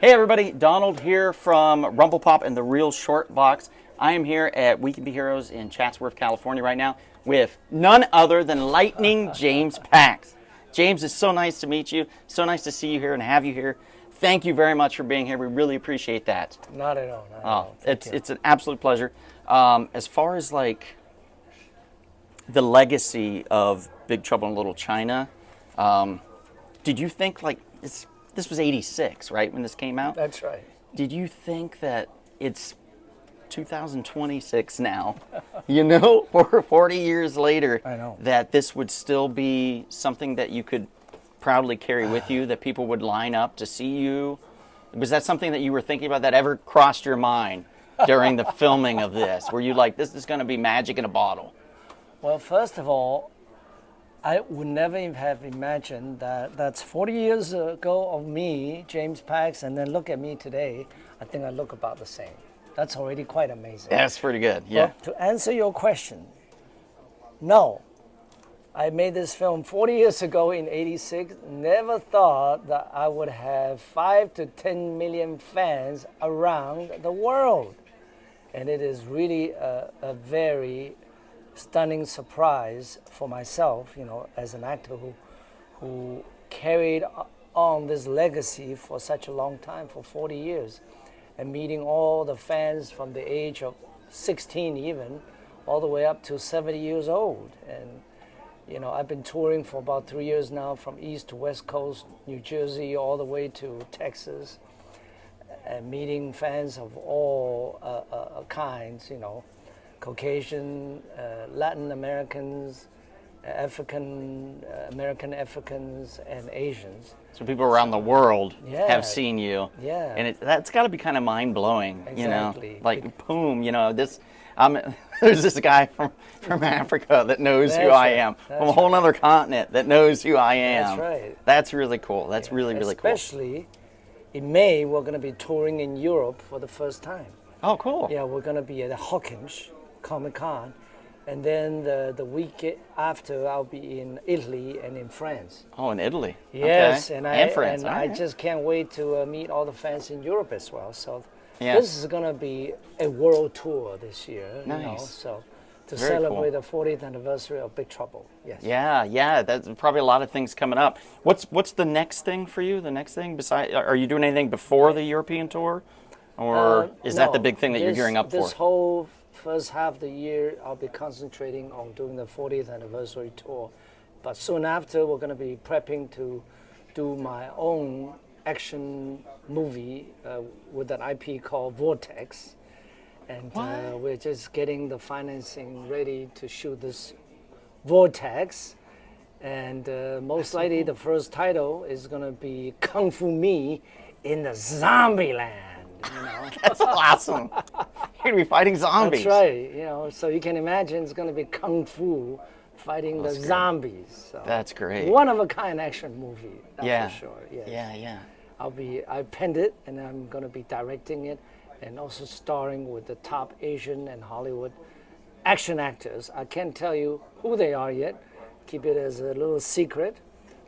Hey everybody, Donald here from Rumble Pop and the Real Short Box. I am here at We Can Be Heroes in Chatsworth, California right now with none other than Lightning James Pax. James, it's so nice to meet you. So nice to see you here and have you here. Thank you very much for being here. We really appreciate that. Not at all. Not at all. It's an absolute pleasure. As far as like the legacy of Big Trouble in Little China, did you think like this was 86, right, when this came out? That's right. Did you think that it's 2026 now, you know, or 40 years later, I know. that this would still be something that you could proudly carry with you, that people would line up to see you? Was that something that you were thinking about, that ever crossed your mind during the filming of this? Were you like, this is going to be magic in a bottle? Well, first of all, I would never have imagined that that's 40 years ago of me, James Pax, and then look at me today. I think I look about the same. That's already quite amazing. That's pretty good, yeah. But to answer your question, no. I made this film 40 years ago in 86. Never thought that I would have 5 to 10 million fans around the world. And it is really a very stunning surprise for myself, you know, as an actor who carried on this legacy for such a long time, for 40 years, and meeting all the fans from the age of 16 even, all the way up to 70 years old. And, you know, I've been touring for about 3 years now, from East to West Coast, New Jersey, all the way to Texas, and meeting fans of all kinds, you know, Caucasian, Latin Americans, American Africans, and Asians. So people around the world Yeah. have seen you. Yeah. And that's got to be kind of mind-blowing, you know? Exactly. Like, boom, you know, there's this guy from Africa that knows who That's I right. am, That's from a whole other continent that knows who I am. That's right. That's really cool. That's really cool. Especially in May, we're going to be touring in Europe for the first time. Oh, cool. Yeah, we're going to be at Hawkins Comic-Con. And then the week after, I'll be in Italy and in France. Oh, in Italy. Yes, okay. and France. I All right. just can't wait to meet all the fans in Europe as well. So Yeah. this is going to be a world tour this year. You know, Nice. so to Very celebrate cool. the 40th anniversary of Big Trouble. Yes. Yeah, that's probably a lot of things coming up. What's the next thing for you? The next thing besides, are you doing anything before the European tour, or is that the No, big thing that you're gearing up This for? whole first half of the year, I'll be concentrating on doing the 40th anniversary tour. But soon after, we're going to be prepping to do my own action movie with an IP called Vortex. And we're just getting the financing ready to shoot this Vortex. And most likely the first title is going to be Kung Fu Me in the Zombie Land. You know? That's awesome. You're gonna be fighting zombies. That's right. You know, so you can imagine it's going to be Kung Fu fighting the zombies. So That's great. one of a kind action movie, that's Yeah. for sure. Yes. Yeah. I penned it, and I'm going to be directing it, and also starring with the top Asian and Hollywood action actors. I can't tell you who they are yet. Keep it as a little secret.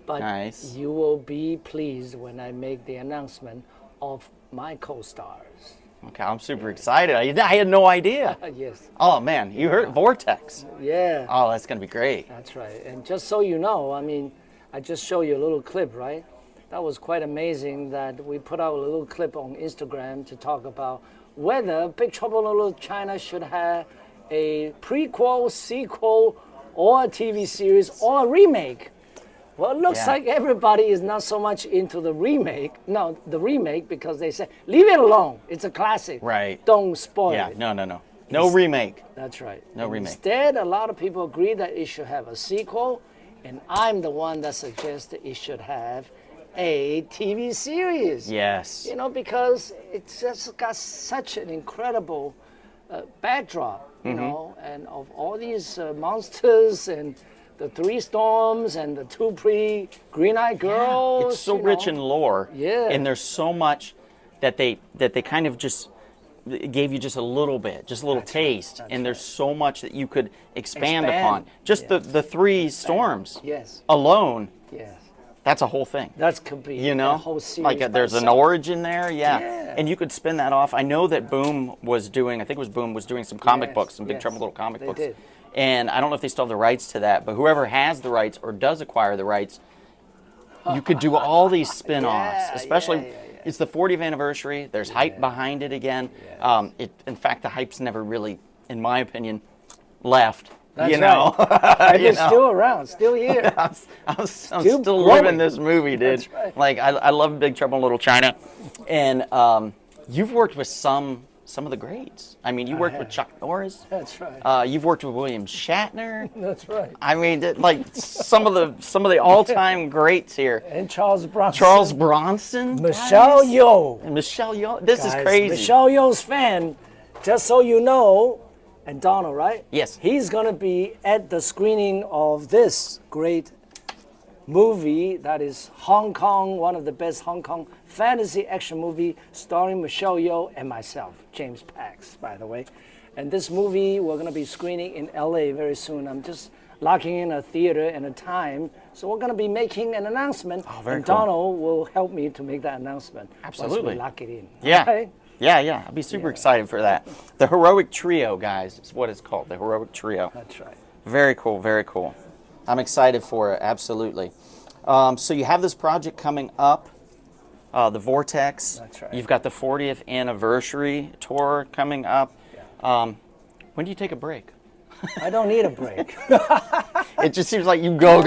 But Nice. you will be pleased when I make the announcement of my co-stars. Okay, I'm super excited. I had no idea. Yes. Oh man, you heard Vortex. Yeah. Oh, that's gonna be great. That's right. And just so you know, I mean, I just showed you a little clip, right? That was quite amazing that we put out a little clip on Instagram to talk about whether Big Trouble in Little China should have a prequel, sequel, or a TV series or a remake. Well, it looks Yeah. like everybody is not so much into the remake. No, the remake, because they say, leave it alone. It's a classic. Right. Don't spoil Yeah, it. no remake. That's right. No remake. Instead, a lot of people agree that it should have a sequel, and I'm the one that suggests that it should have a TV series. Yes. You know, because it's just got such an incredible backdrop, you know, and of all these monsters and the three storms and the two green-eyed girls. It's so you rich know. in lore. Yeah. And there's so much that they kind of just gave you just a little bit, just a little taste. That's And there's so much that you could expand Expand. upon. Just Yes. the three storms Yes. alone. Yes. That's a whole thing. That could be You know, a whole series. like by there's an itself. origin there, yeah. Yeah. And you could spin that off. I know that Boom was doing, I think it was Boom was doing some comic Yes, books, some Big yes, Trouble in Little comic they books. did. And I don't know if they still have the rights to that, but whoever has the rights or does acquire the rights, you could do all these spin-offs, Yeah, especially. yeah. It's the 40th anniversary. There's hype behind it again. In fact, the hype's never really, in my opinion, left. That's you know, And You it's know? still around, still here. I'm still growing. living this movie, dude. That's right. Like I love Big Trouble in Little China, and you've worked with some of the greats. I mean, you worked with Chuck Norris. That's right. You've worked with William Shatner. That's right. I mean, like some of the all-time greats here. And Charles Bronson. Charles Bronson, Michelle Yeoh. and Michelle Yeoh. This is Guys, crazy. Michelle Yeoh's fan, just so you know, and Donald, right? Yes. He's going to be at the screening of this great movie that is Hong Kong, one of the best Hong Kong fantasy action movie starring Michelle Yeoh and myself, James Pax, by the way. And this movie we're going to be screening in LA very soon. I'm just locking in a theater and a time. So we're going to be making an announcement. very and cool. Donald will help me to make that announcement. Absolutely. Once we lock it in. Yeah. Okay? Yeah. I'd be super excited for that. The Heroic Trio, guys, is what it's called. The Heroic Trio. That's right. Very cool, very cool. I'm excited for it, absolutely. So you have this project coming up, the Vortex. That's right. You've got the 40th anniversary tour coming up. When do you take a break? I don't need a break. It just seems like you go.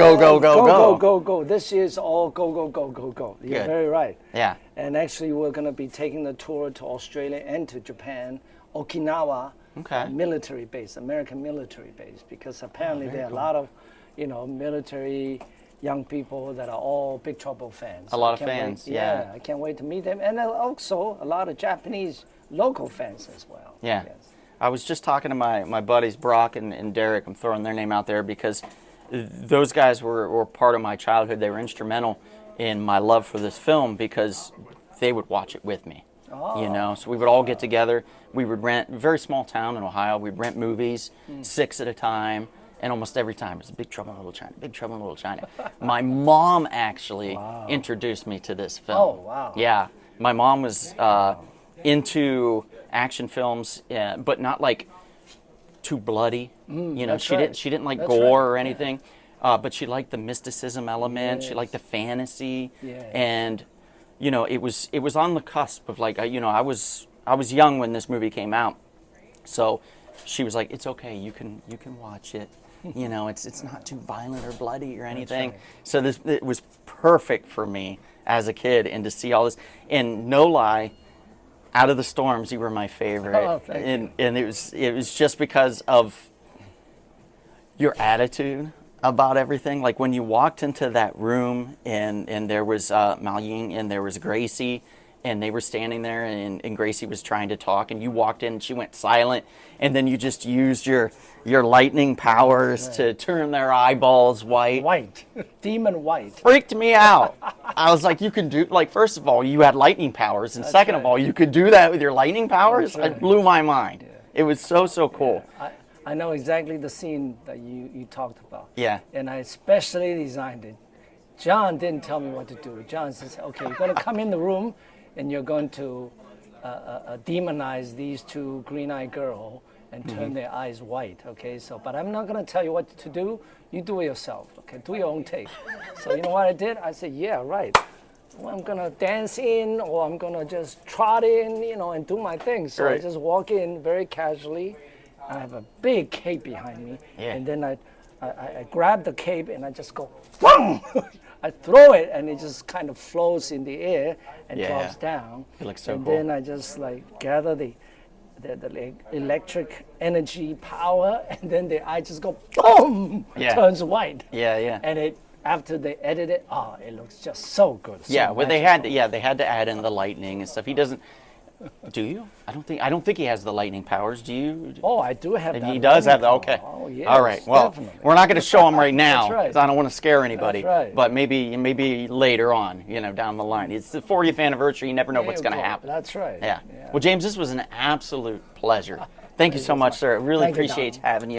This year's all go. You're Good. very right. Yeah. And actually, we're going to be taking the tour to Australia and to Japan, Okinawa, Okay. military base, American military base, because apparently there are a lot of, military young people that are all Big Trouble fans. A lot I of can't wait- fans, yeah. I can't wait to meet them, and then also a lot of Japanese local fans as well. Yeah. Yes. I was just talking to my buddies Brock and Derek. I'm throwing their name out there because those guys were part of my childhood. They were instrumental in my love for this film because they would watch it with me. So we would all get together. We would rent, very small town in Ohio, we'd rent movies, 6 at a time, and almost every time it was Big Trouble in Little China, Big Trouble in Little China. My mom actually introduced me to this film. Oh, wow. Yeah. My mom was into action films, but not like too bloody. that's she right. didn't like That's gore right. or anything, but she liked the mysticism element. She liked the fantasy, and it was on the cusp of like I was young when this movie came out, so she was like, it's okay, you can watch it. It's not too violent or bloody or anything. right. So it was perfect for me as a kid, and to see all this. And no lie, Out of the Storms, you were my favorite. Oh, thank you. And it was just because of your attitude about everything. Like when you walked into that room and there was Mao Ying and there was Gracie, and they were standing there, and Gracie was trying to talk, and you walked in and she went silent, and then you just used your lightning powers to turn their eyeballs white. White, demon white. Freaked me out. I was like, you can do, like, first of all, you had lightning powers, and second of right. all, you could do that with your lightning powers? That's right. It blew my mind. It was so cool. I know exactly the scene that you talked about. Yeah. And I especially designed it. John didn't tell me what to do. John says, okay, you're going to come in the room and you're going to demonize these two green-eyed girls and turn their eyes white, okay? But I'm not going to tell you what to do. You do it yourself, okay? Do your own take. So you know what I did? I said, yeah, right. Well, I'm going to dance in, or I'm going to just trot in, and do my thing. So I Right. just walk in very casually. I have a big cape behind me, Yeah. and then I grab the cape and I just go, boom! I throw it and it just kind of floats in the air and Yeah. drops down. It looks so and cool. then I just gather the electric energy power, and then I just go boom, Yeah. turns white. Yeah. And after they edit it, it looks just so good. So Yeah, well, magical. they had to add in the lightning and stuff. He doesn't. Do you? I don't think he has the lightning powers. Do you? Oh, I do have that. He does have lightning that. Okay. power. Oh, yes, All right. Well, definitely. we're not going to show him right now That's right. because I don't want to scare anybody. That's right. But maybe later on, down the line. It's the 40th anniversary. You never know what's There going you to go. happen. That's right. Yeah. Well, James, this was an absolute pleasure. Thank you so much, sir. I really Thank you, appreciate Don. having you.